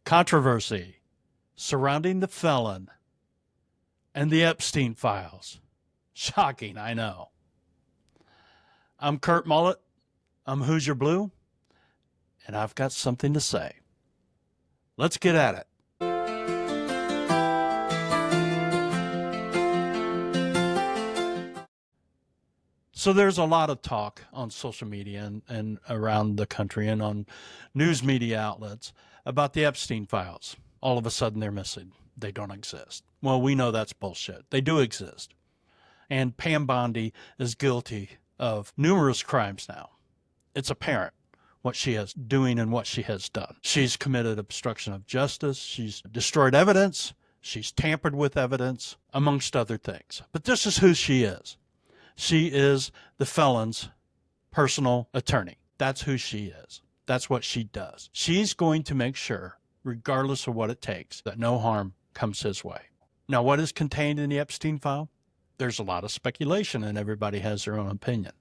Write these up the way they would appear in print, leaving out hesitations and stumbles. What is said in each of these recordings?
Controversy surrounding the felon and the Epstein Files. Shocking, I know. I'm Kurt Mullet. I'm Hoosier Blue, and I've got something to say. Let's get at it. So there's a lot of talk on social media and around the country and on news media outlets about the Epstein Files. All of a sudden they're missing. They don't exist. Well, we know that's bullshit. They do exist. And Pam Bondi is guilty of numerous crimes now. It's apparent what she is doing and what she has done. She's committed obstruction of justice. She's destroyed evidence. She's tampered with evidence, amongst other things. But this is who she is. She is the felon's personal attorney. That's who she is. That's what she does. She's going to make sure, regardless of what it takes, that no harm comes his way. Now, what is contained in the Epstein file? There's a lot of speculation, and everybody has their own opinion.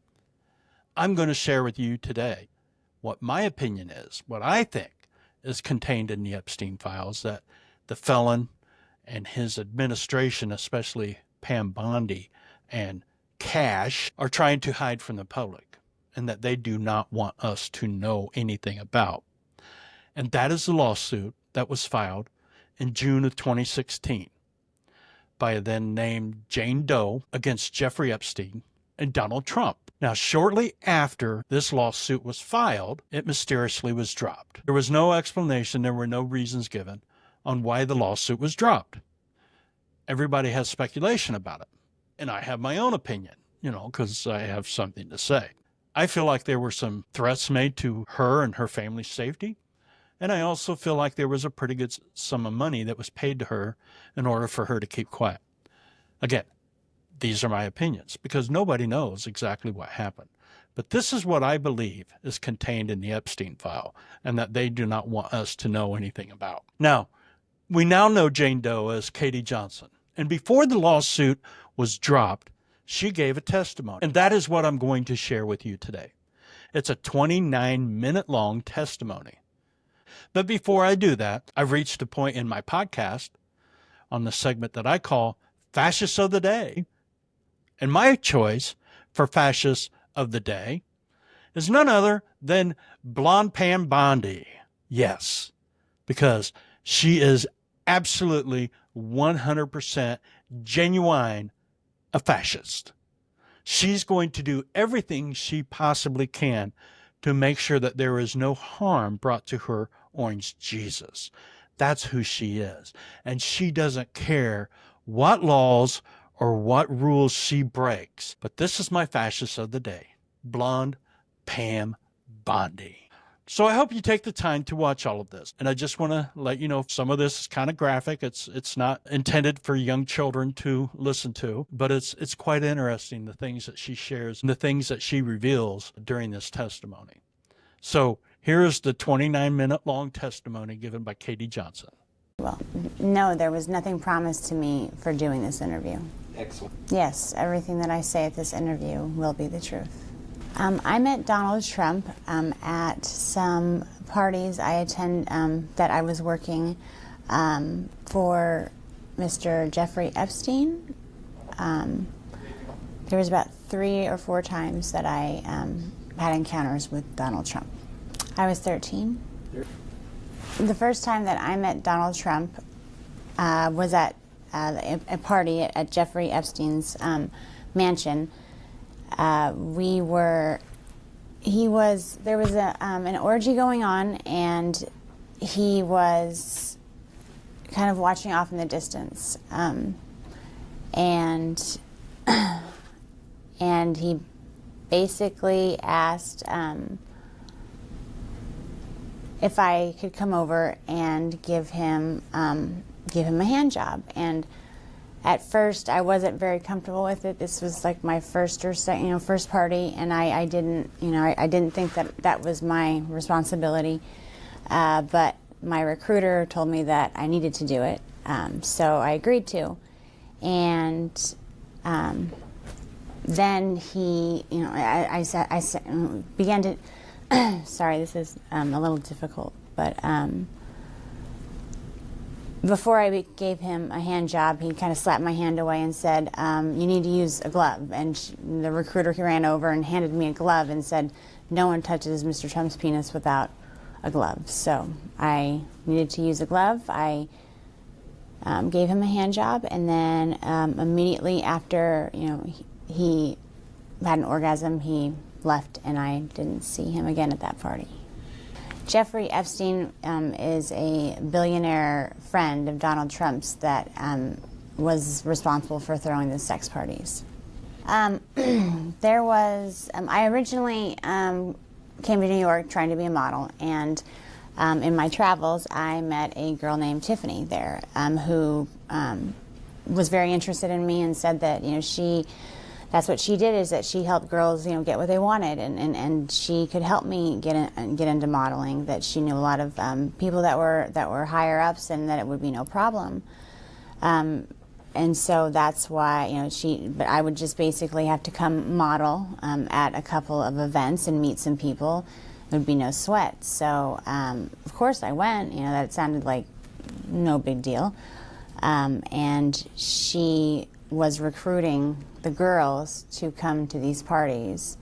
I'm going to share with you today what my opinion is, what I think is contained in the Epstein files that the felon and his administration, especially Pam Bondi and Cash, are trying to hide from the public, and that they do not want us to know anything about. And that is the lawsuit that was filed in June of 2016 by a then named Jane Doe against Jeffrey Epstein and Donald Trump. Now, shortly after this lawsuit was filed, it mysteriously was dropped. There was no explanation. There were no reasons given on why the lawsuit was dropped. Everybody has speculation about it. And I have my own opinion, because I have something to say. I feel like there were some threats made to her and her family's safety. And I also feel like there was a pretty good sum of money that was paid to her in order for her to keep quiet. Again, these are my opinions because nobody knows exactly what happened. But this is what I believe is contained in the Epstein file and that they do not want us to know anything about. Now, we now know Jane Doe as Katie Johnson. And before the lawsuit was dropped, she gave a testimony. And that is what I'm going to share with you today. It's a 29-minute long testimony. But before I do that, I've reached a point in my podcast on the segment that I call Fascists of the Day. And my choice for Fascists of the Day is none other than Blonde Pam Bondi. Yes, because she is absolutely 100% genuine a fascist. She's going to do everything she possibly can to make sure that there is no harm brought to her orange Jesus. That's who she is. And she doesn't care what laws or what rules she breaks. But this is my fascist of the day, Blonde Pam Bondi. So I hope you take the time to watch all of this. And I just want to let you know some of this is kind of graphic. It's not intended for young children to listen to, but it's quite interesting, the things that she shares and the things that she reveals during this testimony. So here is the 29-minute long testimony given by Katie Johnson. Well, no, there was nothing promised to me for doing this interview. Excellent. Yes, everything that I say at this interview will be the truth. I met Donald Trump at some parties I attend that I was working for Mr. Jeffrey Epstein. There was about 3 or 4 times that I had encounters with Donald Trump. I was 13. The first time that I met Donald Trump was at a party at Jeffrey Epstein's mansion. There was an orgy going on, and he was kind of watching off in the distance, and he basically asked if I could come over and give him a hand job. And at first, I wasn't very comfortable with it. This was like my first or second, first party, and I didn't think that was my responsibility. But my recruiter told me that I needed to do it, so I agreed to. And then he, I began to. Sorry, this is a little difficult, but before I gave him a hand job, he kind of slapped my hand away and said, you need to use a glove. And the recruiter ran over and handed me a glove and said, no one touches Mr. Trump's penis without a glove. So I needed to use a glove. I gave him a hand job, and then immediately after, he had an orgasm, he left, and I didn't see him again at that party. Jeffrey Epstein is a billionaire friend of Donald Trump's that was responsible for throwing the sex parties. I originally came to New York trying to be a model, and in my travels I met a girl named Tiffany there who was very interested in me and said that that's what she did, is that she helped girls get what they wanted, and she could help me get into modeling, that she knew a lot of people that were higher ups and that it would be no problem. And so that's why, but I would just basically have to come model at a couple of events and meet some people. There would be no sweat. So, of course I went, that sounded like no big deal. And she was recruiting the girls to come to these parties.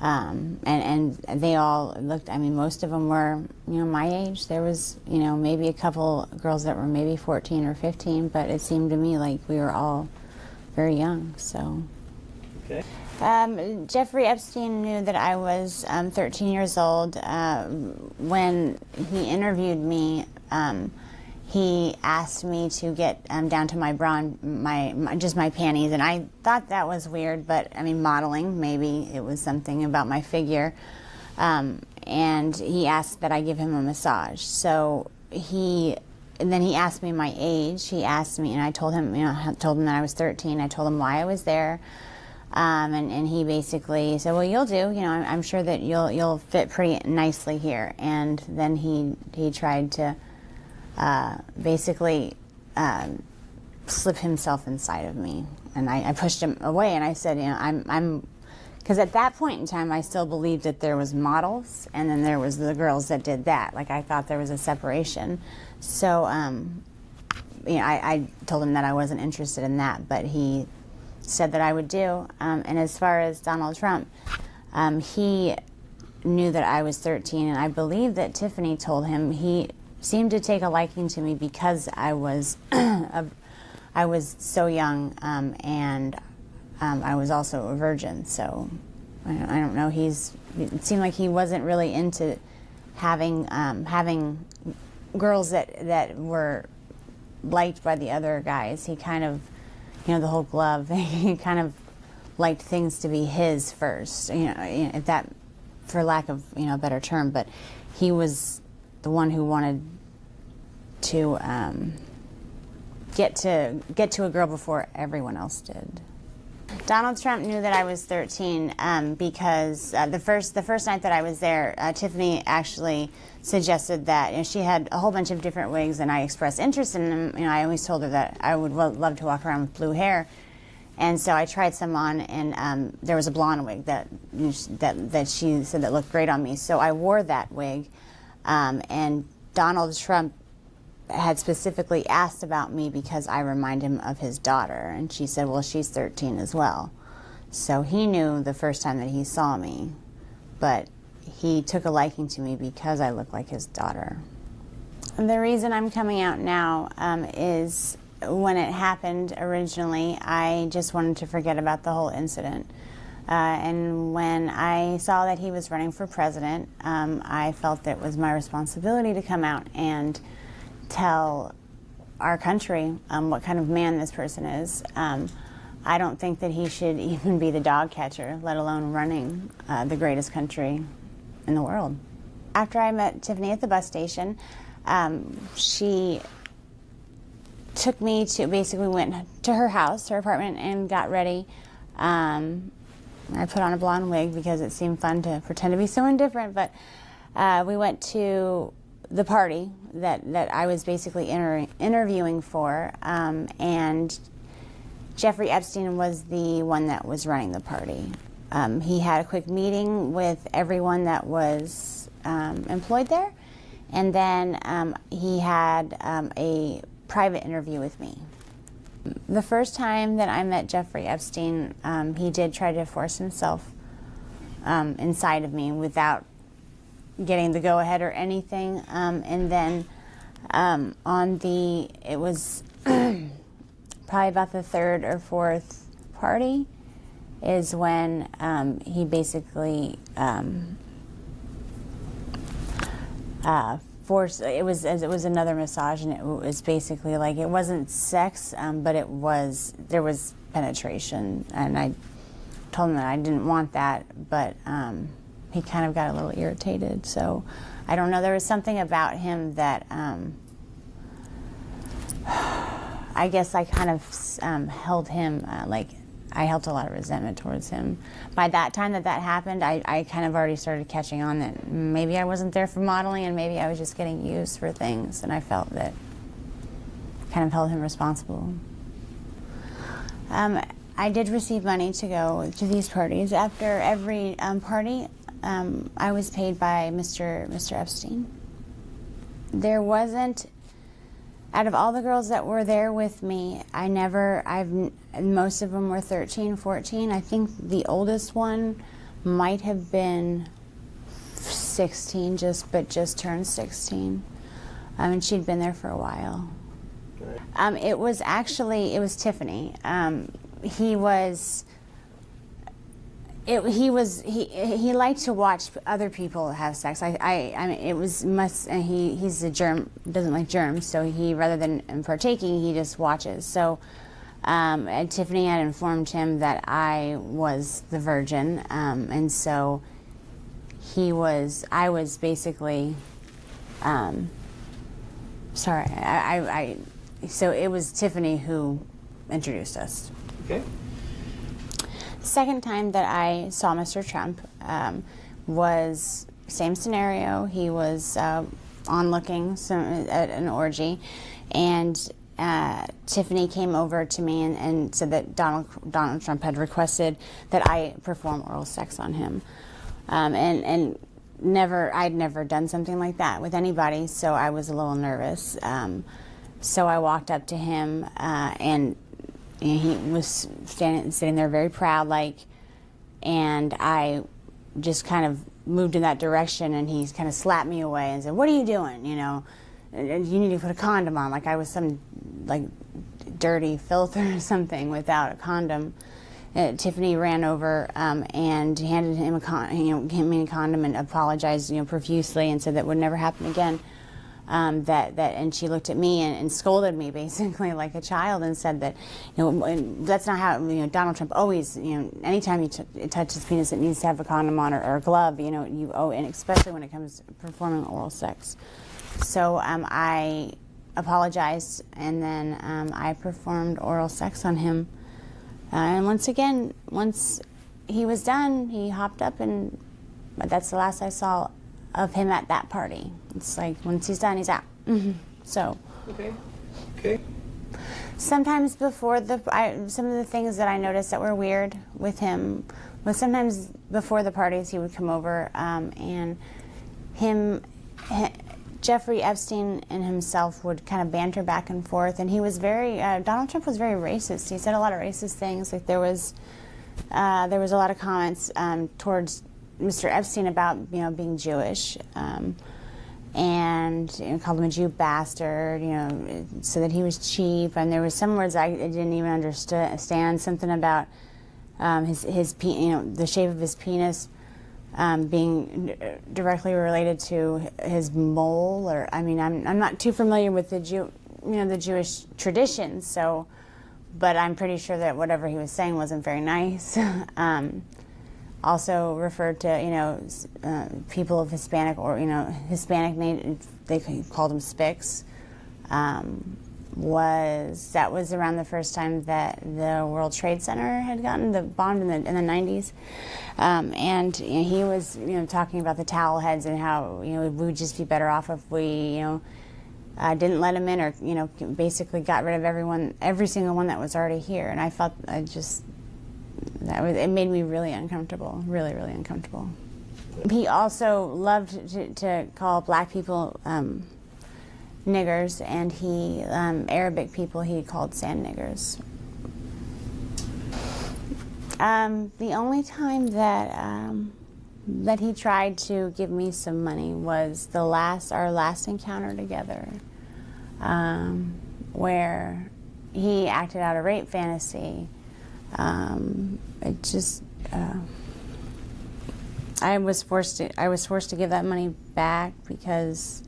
And they all looked, most of them were, my age. There was, maybe a couple girls that were maybe 14 or 15, but it seemed to me like we were all very young, so. Okay. Jeffrey Epstein knew that I was 13 years old. When he interviewed me, he asked me to get down to my bra, just my panties, and I thought that was weird, but modeling, maybe it was something about my figure. And he asked that I give him a massage. So and then he asked me my age. He asked me, and I told him, told him that I was 13. I told him why I was there. And he basically said, well, you'll do, I'm sure that you'll fit pretty nicely here. And then he tried to basically slip himself inside of me, and I pushed him away, and I said, because at that point in time I still believed that there was models and then there was the girls that did that. Like, I thought there was a separation. So I told him that I wasn't interested in that, but he said that I would do. And as far as Donald Trump, he knew that I was 13, and I believe that Tiffany told him he seemed to take a liking to me because I was I was so young, and I was also a virgin. So I don't know. It seemed like he wasn't really into having girls that were liked by the other guys. He kind of, the whole glove thing. He kind of liked things to be his first. If that, for lack of a better term, but he was the one who wanted to get to a girl before everyone else did. Donald Trump knew that I was 13 because the first night that I was there, Tiffany actually suggested that she had a whole bunch of different wigs, and I expressed interest in them. I always told her that I would love to walk around with blue hair. And so I tried some on, and there was a blonde wig that she said that looked great on me. So I wore that wig, and Donald Trump had specifically asked about me because I remind him of his daughter, and she said, well, she's 13 as well. So he knew the first time that he saw me, but he took a liking to me because I look like his daughter. And the reason I'm coming out now is when it happened originally, I just wanted to forget about the whole incident. And when I saw that he was running for president, I felt that it was my responsibility to come out and tell our country what kind of man this person is. I don't think that he should even be the dog catcher, let alone running the greatest country in the world. After I met Tiffany at the bus station, she took me to, basically went to her house, her apartment, and got ready. I put on a blonde wig because it seemed fun to pretend to be someone different, but we went to the party that I was basically interviewing for, and Jeffrey Epstein was the one that was running the party. He had a quick meeting with everyone that was employed there, and then he had a private interview with me. The first time that I met Jeffrey Epstein, he did try to force himself inside of me without getting the go-ahead or anything. And then it was probably about the third or fourth party is when he basically forced. It was another massage, and it was basically like, it wasn't sex, but there was penetration, and I told him that I didn't want that, but he kind of got a little irritated. So I don't know, there was something about him that I guess I kind of held him, I held a lot of resentment towards him. By that time that happened, I kind of already started catching on that maybe I wasn't there for modeling, and maybe I was just getting used for things, and I felt that kind of held him responsible. I did receive money to go to these parties. After every party, I was paid by Mr. Epstein. There wasn't, out of all the girls that were there with me, most of them were 13, 14. I think the oldest one might have been 16, just turned 16. And she'd been there for a while. It was Tiffany. He liked to watch other people have sex. I mean, he's a germ, doesn't like germs, so he, rather than partaking, he just watches. So and Tiffany had informed him that I was the virgin, and so I was basically, so it was Tiffany who introduced us. Okay. Second time that I saw Mr. Trump was same scenario. He was onlooking at an orgy, and Tiffany came over to me and said that Donald Trump had requested that I perform oral sex on him, and I'd never done something like that with anybody, so I was a little nervous. So I walked up to him, and he was sitting there very proud, and I just kind of moved in that direction, and he kind of slapped me away and said, "What are you doing? You know, you need to put a condom on," like I was some dirty filth or something without a condom. Tiffany ran over and handed him a condom and apologized, profusely, and said that would never happen again. And she looked at me and scolded me basically like a child, and said that, that's not how, Donald Trump always, anytime you touch his penis, it needs to have a condom on or a glove, and especially when it comes to performing oral sex. So I apologized, and then I performed oral sex on him. And once he was done, he hopped up, but that's the last I saw of him at that party. It's like, once he's done, he's out. So. Okay. Sometimes before some of the things that I noticed that were weird with him was sometimes before the parties he would come over, and Jeffrey Epstein and himself would kind of banter back and forth, and he was Donald Trump was very racist. He said a lot of racist things. Like there was a lot of comments towards Mr. Epstein about being Jewish, and called him a Jew bastard, so that he was cheap, and there was some words I didn't even understand. Something about the shape of his penis being directly related to his mole, or I'm not too familiar with the Jewish traditions, so, but I'm pretty sure that whatever he was saying wasn't very nice. Also referred to people of Hispanic Hispanic name, they called them spics. That was around the first time that the World Trade Center had gotten the bomb in the 90s, and he was talking about the towel heads and how we would just be better off if we didn't let him in, or basically got rid of every single one that was already here. And I felt it made me really uncomfortable, really, really uncomfortable. He also loved to call black people niggers, and he, Arabic people, he called sand niggers. The only time that he tried to give me some money was our last encounter together, where he acted out a rape fantasy. I was forced to give that money back because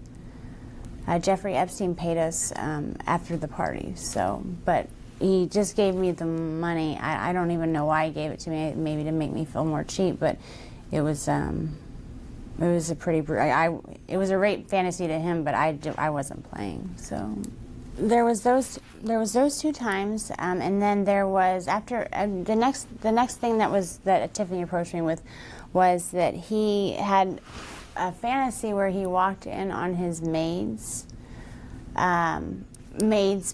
Jeffrey Epstein paid us after the party. So, but he just gave me the money. I don't even know why he gave it to me. Maybe to make me feel more cheap, but it was a pretty. It was a rape fantasy to him, but I wasn't playing. So there was those 2 times, and then there was after the next thing that Tiffany approached me with was that he had a fantasy where he walked in on his maids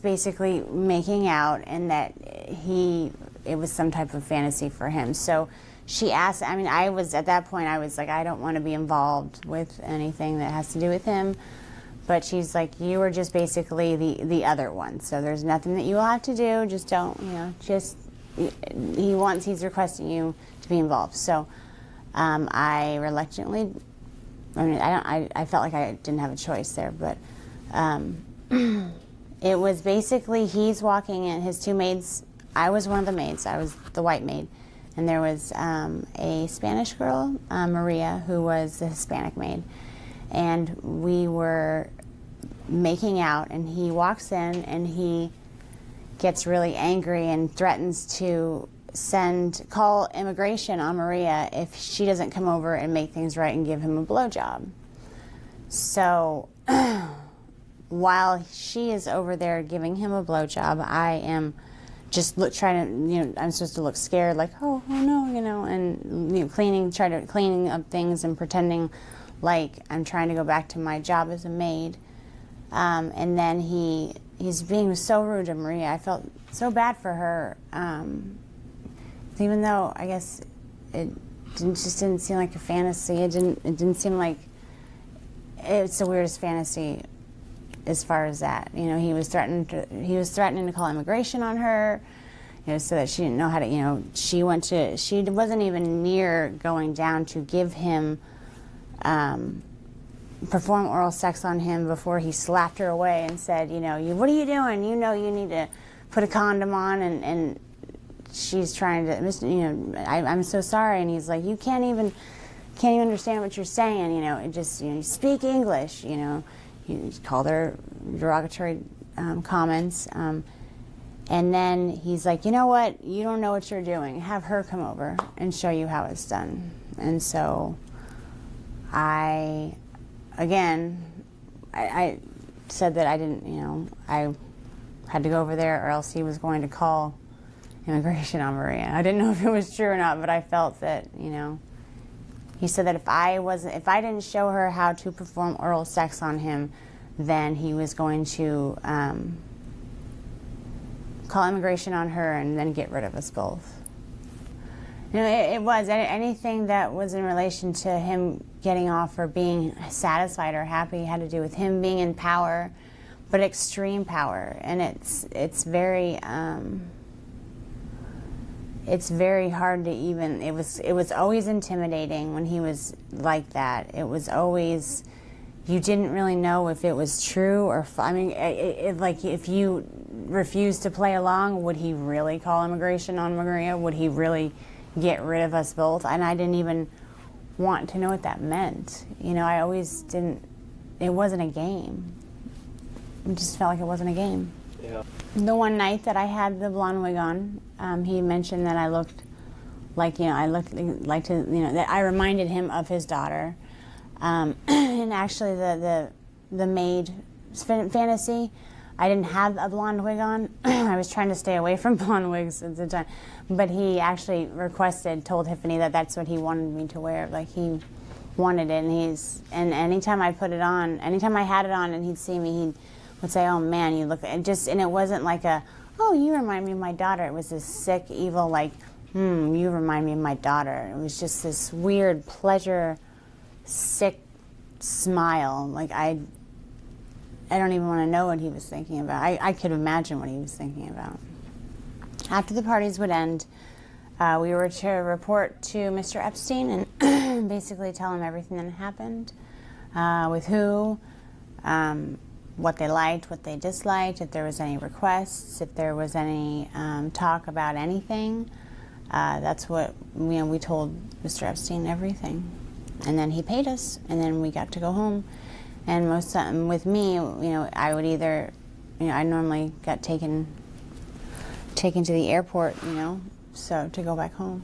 basically making out, and that it was some type of fantasy for him. So she asked, I was at that point, I was like, I don't want to be involved with anything that has to do with him. But she's like, you are just basically the other one. So there's nothing that you will have to do. Just don't, he's requesting you to be involved. So I reluctantly, I felt like I didn't have a choice there, but it was basically he's walking in, his 2 maids. I was one of the maids. I was the white maid. And there was a Spanish girl, Maria, who was the Hispanic maid. And we were making out, and he walks in and he gets really angry and threatens to call immigration on Maria if she doesn't come over and make things right and give him a blowjob. So while she is over there giving him a blowjob, I am just trying to, I'm supposed to look scared, like, oh no, and cleaning up things and pretending like I'm trying to go back to my job as a maid. And then he's being so rude to Maria. I felt so bad for her, even though I guess it just didn't seem like a fantasy. It didn't seem like it's the weirdest fantasy as far as that. He was threatening to call immigration on her, so that she didn't know how to. She wasn't even near going down to give him. Perform oral sex on him before he slapped her away and said, what are you doing? You need to put a condom on, and she's trying to, I'm so sorry, and he's like, you can't even understand what you're saying, it just, speak English, he called her derogatory comments, and then he's like, you know what, you don't know what you're doing, have her come over and show you how it's done. And so I said that I didn't, I had to go over there or else he was going to call immigration on Maria. I didn't know if it was true or not, but I felt that, he said that if I didn't show her how to perform oral sex on him, then he was going to call immigration on her and then get rid of us both. It was anything that was in relation to him getting off or being satisfied or happy had to do with him being in power, but extreme power. And it's very hard to even. It was always intimidating when he was like that. It was always, you didn't really know if it was true or. Like if you refused to play along, would he really call immigration on Maria? Would he really get rid of us both? And I didn't even want to know what that meant. I always didn't. It wasn't a game. It just felt like it wasn't a game. Yeah. The one night that I had the blonde wig on, he mentioned that I looked like, that I reminded him of his daughter. And actually the maid fantasy, I didn't have a blonde wig on. I was trying to stay away from blonde wigs at the time. But he actually told Tiffany that that's what he wanted me to wear. Like he wanted it, and anytime I put it on, anytime I had it on and he'd see me, he would say, oh man, you look, and it wasn't like oh, you remind me of my daughter. It was this sick, evil, like, you remind me of my daughter. It was just this weird pleasure, sick smile. Like I don't even want to know what he was thinking about. I could imagine what he was thinking about. After the parties would end, we were to report to Mr. Epstein and basically tell him everything that happened, with who, what they liked, what they disliked, if there was any requests, if there was any talk about anything. That's what, we told Mr. Epstein everything. And then he paid us, and then we got to go home. And with me, I would either, I normally got taken to the airport, so to go back home.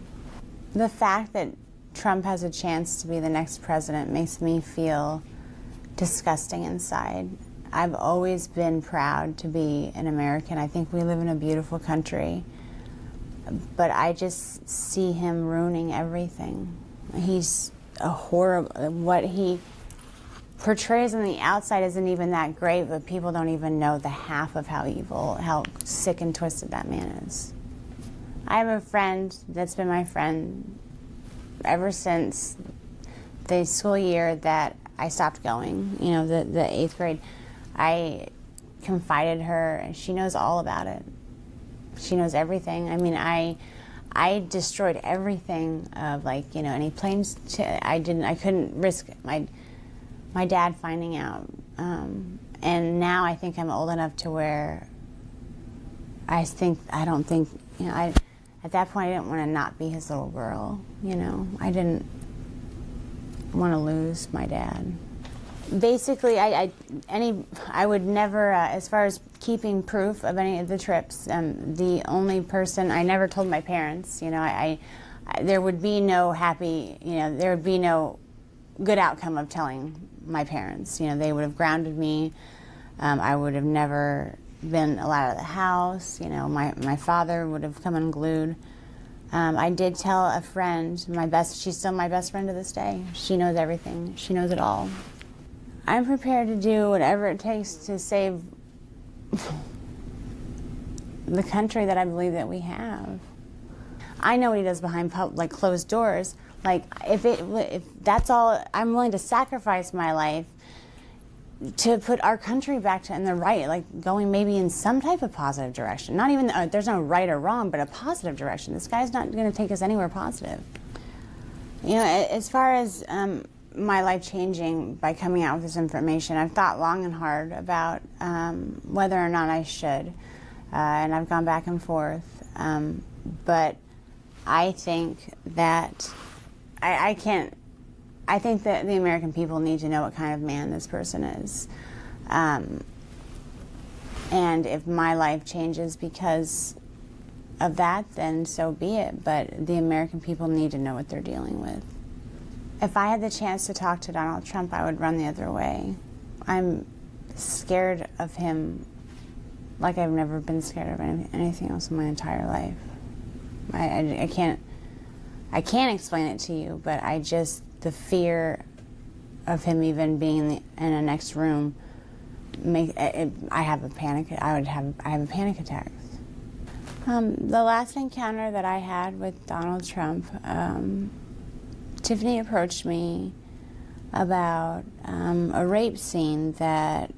The fact that Trump has a chance to be the next president makes me feel disgusting inside. I've always been proud to be an American. I think we live in a beautiful country, but I just see him ruining everything. He's a horrible, what he portrays on the outside isn't even that great, but people don't even know the half of how evil, how sick and twisted that man is. I have a friend that's been my friend ever since the school year that I stopped going, the 8th grade. I confided her, and she knows all about it. She knows everything. I mean, I destroyed everything of any planes. I couldn't risk my dad finding out. And now I think I'm old enough to where at that point I didn't want to not be his little girl. I didn't want to lose my dad. Basically, I would never, as far as keeping proof of any of the trips, the only person, I never told my parents, there would be no there would be no good outcome of telling my parents. They would have grounded me. I would have never been allowed out of the house. My father would have come unglued. I did tell a friend, she's still my best friend to this day. She knows everything. She knows it all. I'm prepared to do whatever it takes to save the country that I believe that we have. I know what he does behind closed doors. If that's all, I'm willing to sacrifice my life to put our country back in the right, going maybe in some type of positive direction. Not even, there's no right or wrong, but a positive direction. This guy's not going to take us anywhere positive. As far as my life changing by coming out with this information, I've thought long and hard about whether or not I should, and I've gone back and forth. But I think that I think that the American people need to know what kind of man this person is. And if my life changes because of that, then so be it. But the American people need to know what they're dealing with. If I had the chance to talk to Donald Trump, I would run the other way. I'm scared of him like I've never been scared of anything else in my entire life. I can't explain it to you, but the fear of him even being in the next room, I have a panic attack. The last encounter that I had with Donald Trump, Tiffany approached me about a rape scene that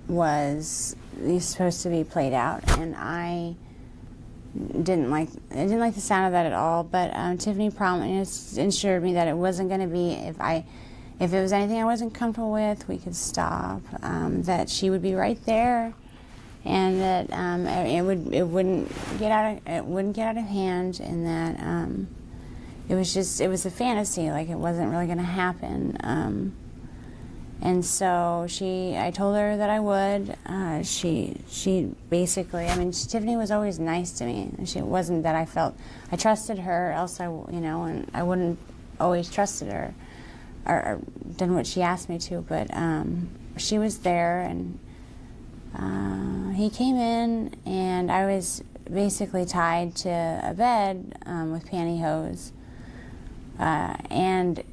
was supposed to be played out, and I didn't like the sound of that at all. But Tiffany promised, assured me that it wasn't going to be, if it was anything I wasn't comfortable with, we could stop. That she would be right there, and that it wouldn't get out of hand, and that it was a fantasy, it wasn't really going to happen. And so I told her that I would. She basically, Tiffany was always nice to me. It wasn't that I trusted her, else and I wouldn't always trusted her or done what she asked me to. But she was there, and he came in, and I was basically tied to a bed with pantyhose. And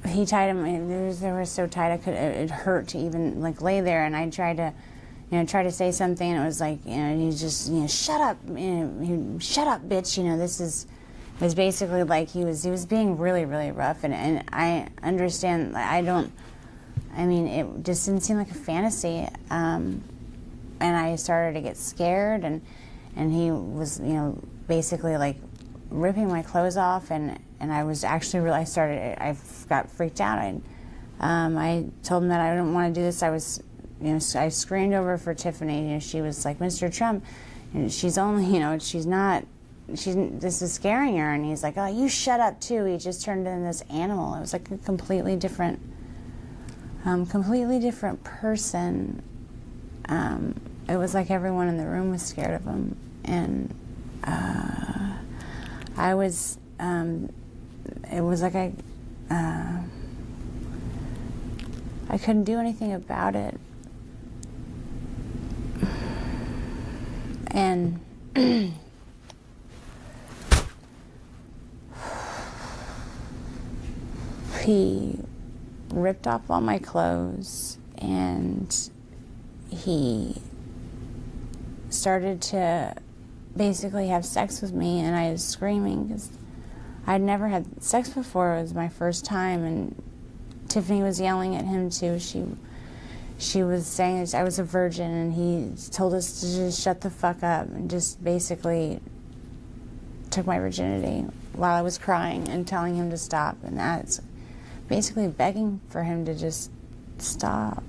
he tied him. They were so tight it hurt to even lay there. And I tried to say something, and it was he just shut up, shut up, bitch. It was basically he was being really, really rough. And I understand. I mean, it just didn't seem like a fantasy. And I started to get scared, and he was, basically like ripping my clothes off, and I was actually really, I got freaked out. I told him that I didn't want to do this. I was, I screamed over for Tiffany. She was like, Mr. Trump, and she's only, this is scaring her. And he's like, oh, you shut up too. He just turned into this animal. It was like a completely different person. It was like everyone in the room was scared of him. And I was, it was like I couldn't do anything about it. And he ripped off all my clothes, and he started to basically have sex with me, and I was screaming because I'd never had sex before. It was my first time, and Tiffany was yelling at him too. She was saying I was a virgin, and he told us to just shut the fuck up, and just basically took my virginity while I was crying and telling him to stop. And that's basically begging for him to just stop.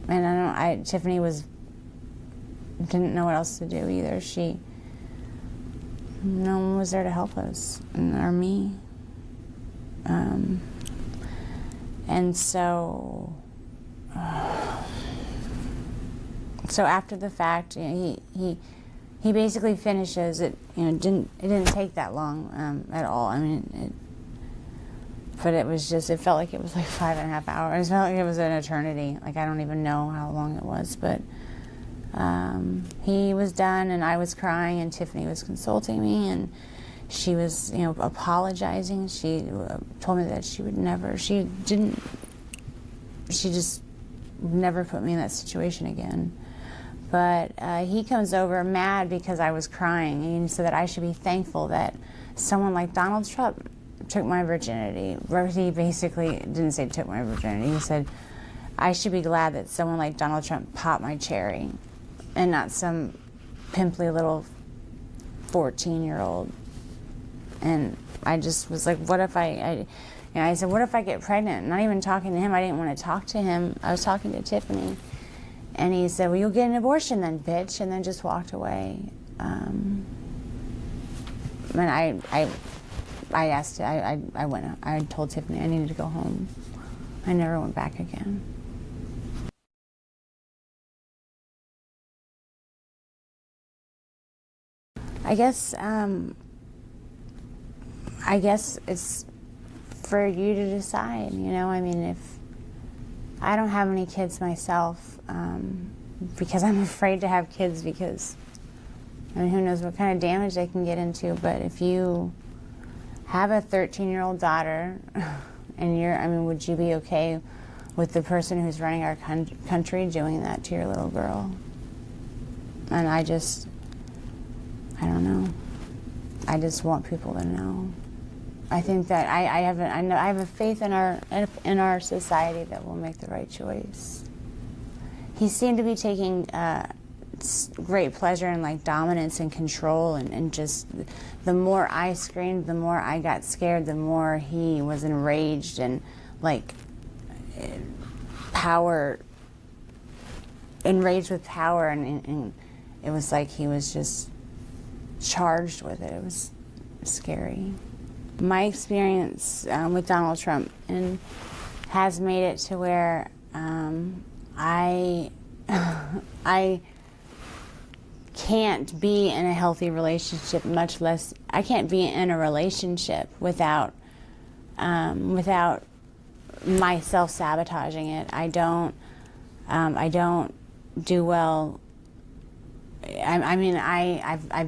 And Tiffany didn't know what else to do either. No one was there to help us, or me. And so after the fact, he basically finishes it. It didn't take that long at all. I mean, but it was just, it felt like it was like 5.5 hours. It felt like it was an eternity. Like, I don't even know how long it was, but he was done, and I was crying, and Tiffany was consulting me, and she was, apologizing. She told me that she just never put me in that situation again. But he comes over mad because I was crying, and he said that I should be thankful that someone like Donald Trump took my virginity. He basically didn't say took my virginity. He said, I should be glad that someone like Donald Trump popped my cherry, and not some pimply little 14-year-old. And I just was like, what if I said, what if I get pregnant? Not even talking to him. I didn't want to talk to him. I was talking to Tiffany. And he said, well, you'll get an abortion then, bitch, and then just walked away. And I asked, I told Tiffany I needed to go home. I never went back again. I guess it's for you to decide, I mean, if I don't have any kids myself, because I'm afraid to have kids, because who knows what kind of damage they can get into. But if you have a 13-year-old daughter, and would you be okay with the person who's running our country doing that to your little girl? And I don't know. I just want people to know. I think that I have a faith in our society that we'll make the right choice. He seemed to be taking great pleasure in dominance and control, and just the more I screamed, the more I got scared, the more he was enraged and enraged with power, and it was like he was just charged with it. It was scary. My experience with Donald Trump has made it to where I can't be in a healthy relationship, much less I can't be in a relationship without myself sabotaging it. I don't do well. I've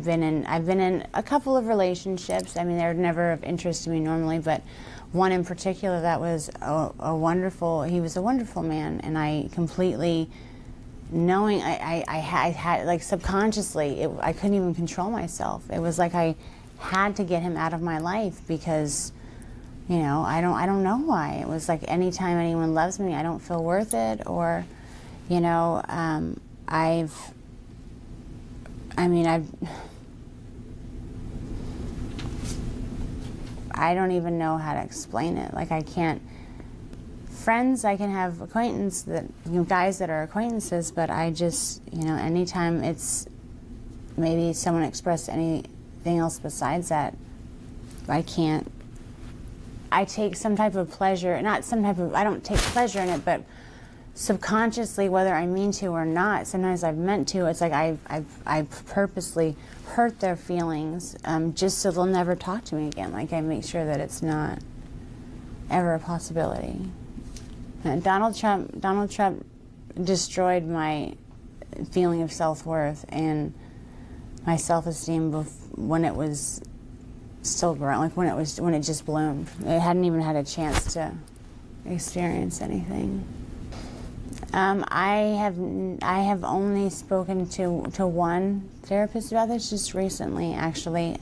been in a couple of relationships. They're never of interest to me normally, but one in particular that was he was a wonderful man, and I completely, knowing I had subconsciously, I couldn't even control myself. It was like I had to get him out of my life, because I don't know why. It was like anytime anyone loves me, I don't feel worth it, or, I don't even know how to explain it. Like, I can't. Friends, I can have acquaintance that, guys that are acquaintances, but I just, anytime it's maybe someone expressed anything else besides that, I can't. I take some type of pleasure, I don't take pleasure in it, but subconsciously, whether I mean to or not, sometimes I've meant to, it's like I purposely hurt their feelings, just so they'll never talk to me again. Like, I make sure that it's not ever a possibility. And Donald Trump destroyed my feeling of self-worth and my self-esteem when it was still growing, like when it just bloomed. It hadn't even had a chance to experience anything. I have only spoken to one therapist about this just recently, actually.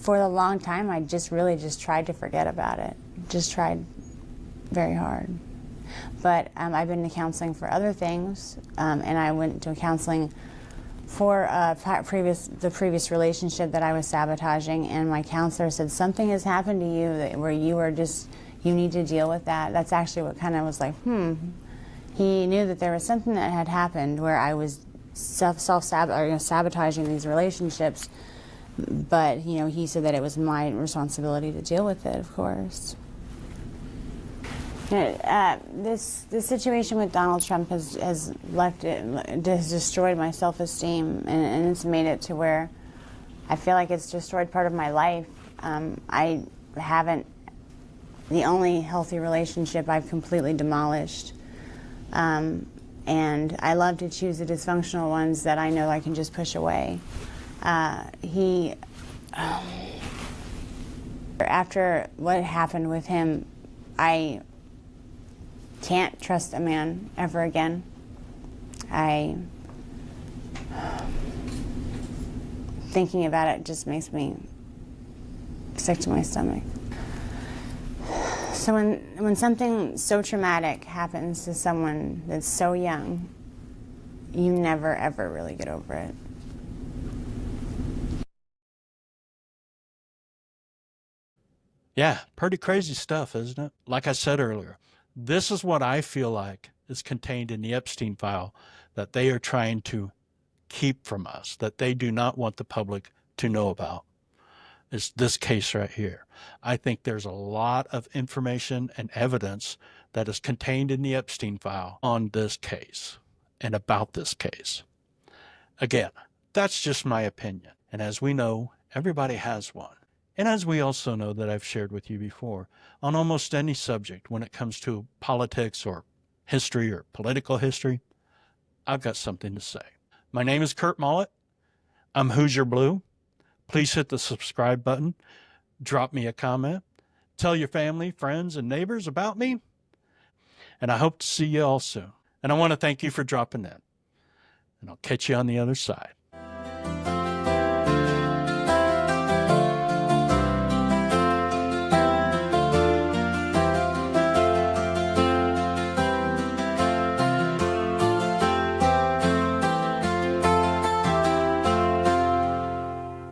For a long time, I really just tried to forget about it. Just tried very hard. But I've been to counseling for other things, and I went to counseling for the previous relationship that I was sabotaging, and my counselor said, something has happened to you where you need to deal with that. That's actually what kind of was like, He knew that there was something that had happened where I was sabotaging these relationships, but he said that it was my responsibility to deal with it, of course. This situation with Donald Trump has destroyed my self-esteem, and it's made it to where I feel like it's destroyed part of my life. The only healthy relationship I've completely demolished. And I love to choose the dysfunctional ones that I know I can just push away. After what happened with him, I can't trust a man ever again. Thinking about it just makes me sick to my stomach. So when something so traumatic happens to someone that's so young, you never ever really get over it. Yeah, pretty crazy stuff, isn't it? Like I said earlier, this is what I feel like is contained in the Epstein file that they are trying to keep from us, that they do not want the public to know about. It's this case right here. I think there's a lot of information and evidence that is contained in the Epstein file on this case and about this case. Again, that's just my opinion. And as we know, everybody has one. And as we also know that I've shared with you before, on almost any subject when it comes to politics or history or political history, I've got something to say. My name is Kurt Mollett. I'm Hoosier Blue. Please hit the subscribe button. Drop me a comment. Tell your family, friends, and neighbors about me. And I hope to see you all soon. And I want to thank you for dropping in. And I'll catch you on the other side.